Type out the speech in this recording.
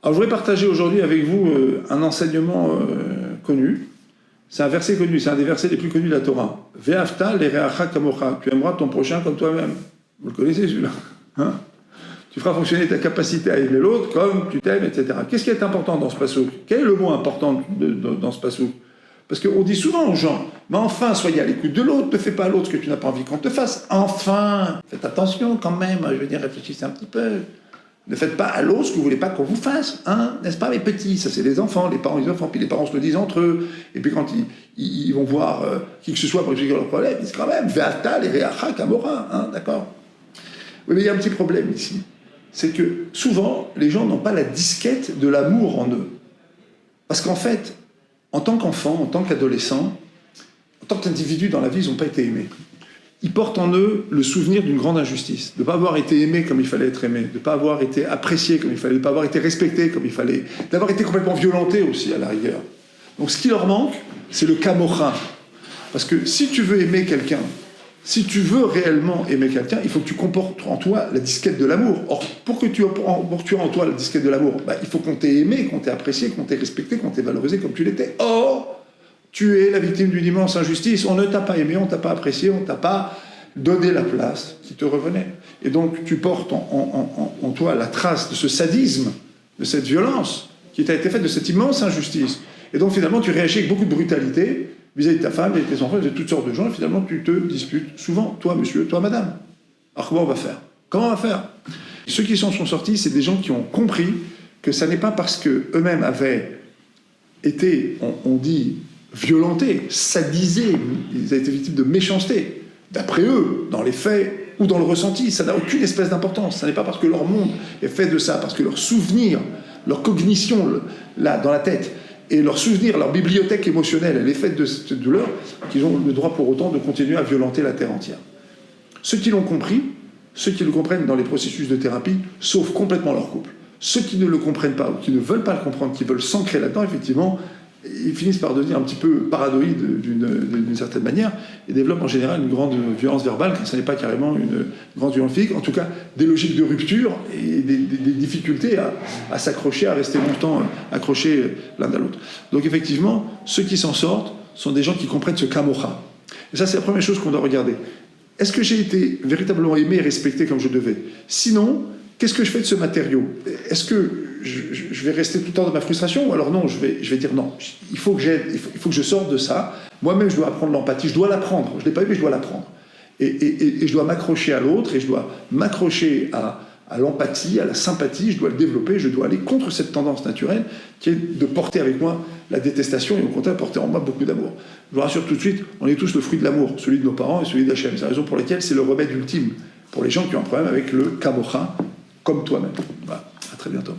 Alors, je voudrais partager aujourd'hui avec vous un enseignement connu. C'est un verset connu, c'est un des versets les plus connus de la Torah. Ve'afta l'ereacha kamocha. Tu aimeras ton prochain comme toi-même. Vous le connaissez celui-là, hein? Tu feras fonctionner ta capacité à aimer l'autre comme tu t'aimes, etc. Qu'est-ce qui est important dans ce passouk? Quel est le mot important dans ce passouk? Parce qu'on dit souvent aux gens, mais enfin, soyez à l'écoute de l'autre, ne fais pas à l'autre ce que tu n'as pas envie qu'on te fasse. Enfin, faites attention quand même, je veux dire, réfléchissez un petit peu. Ne faites pas à l'autre ce que vous ne voulez pas qu'on vous fasse, hein, n'est-ce pas, mes petits? Ça, c'est les enfants, les parents, les enfants, puis les parents se le disent entre eux. Et puis quand ils vont voir qui que ce soit pour expliquer leur problème, ils disent quand même, Ve'ata l'ereacha kamora, hein, d'accord? Oui, mais il y a un petit problème ici. C'est que souvent, les gens n'ont pas la disquette de l'amour en eux. Parce qu'en fait, en tant qu'enfant, en tant qu'adolescent, en tant qu'individu dans la vie, ils n'ont pas été aimés. Ils portent en eux le souvenir d'une grande injustice, de ne pas avoir été aimé comme il fallait être aimé, de ne pas avoir été apprécié comme il fallait, de ne pas avoir été respecté comme il fallait, d'avoir été complètement violenté aussi à la rigueur. Donc ce qui leur manque, c'est le kamocha. Parce que si tu veux aimer quelqu'un, si tu veux réellement aimer quelqu'un, il faut que tu comportes en toi la disquette de l'amour. Or, pour que tu aies en toi la disquette de l'amour, il faut qu'on t'ait aimé, qu'on t'ait apprécié, qu'on t'ait respecté, qu'on t'ait valorisé comme tu l'étais. Or, tu es la victime d'une immense injustice. On ne t'a pas aimé, on ne t'a pas apprécié, on ne t'a pas donné la place qui te revenait. Et donc, tu portes en toi la trace de ce sadisme, de cette violence qui t'a été faite, de cette immense injustice. Et donc, finalement, tu réagis avec beaucoup de brutalité vis-à-vis de ta femme et de tes enfants, de toutes sortes de gens, et finalement tu te disputes souvent, toi monsieur, toi madame. Alors comment on va faire? Comment on va faire? Ceux qui s'en sont sortis, c'est des gens qui ont compris que ça n'est pas parce qu'eux-mêmes avaient été, on dit, violentés, sadisés, ils avaient été victimes de méchanceté, d'après eux, dans les faits ou dans le ressenti, ça n'a aucune espèce d'importance. Ça n'est pas parce que leur monde est fait de ça, parce que leur souvenir, leur cognition, là, dans la tête, et leur souvenir, leur bibliothèque émotionnelle, elle est faite de cette douleur, qu'ils ont le droit pour autant de continuer à violenter la terre entière. Ceux qui l'ont compris, ceux qui le comprennent dans les processus de thérapie, sauvent complètement leur couple. Ceux qui ne le comprennent pas, ou qui ne veulent pas le comprendre, qui veulent s'ancrer là-dedans, effectivement, ils finissent par devenir un petit peu paranoïdes d'une certaine manière, et développent en général une grande violence verbale, quand ce n'est pas carrément une grande violence physique, en tout cas des logiques de rupture et des difficultés à s'accrocher, à rester longtemps accrochés l'un à l'autre. Donc effectivement, ceux qui s'en sortent sont des gens qui comprennent ce kamocha. Et ça, c'est la première chose qu'on doit regarder. Est-ce que j'ai été véritablement aimé et respecté comme je devais? Sinon, qu'est-ce que je fais de ce matériau? Est-ce que je vais rester tout le temps dans ma frustration? Ou alors non, je vais dire non. Il faut que je sorte de ça. Moi-même, je dois apprendre l'empathie. Je dois l'apprendre. Je ne l'ai pas eu, mais je dois l'apprendre. Et je dois m'accrocher à l'autre, et je dois m'accrocher à l'empathie, à la sympathie. Je dois le développer. Je dois aller contre cette tendance naturelle qui est de porter avec moi la détestation et au contraire porter en moi beaucoup d'amour. Je vous rassure tout de suite, on est tous le fruit de l'amour, celui de nos parents et celui d'Hachem. C'est la raison pour laquelle c'est le remède ultime pour les gens qui ont un problème avec le kamocha, comme toi-même. Voilà, à très bientôt.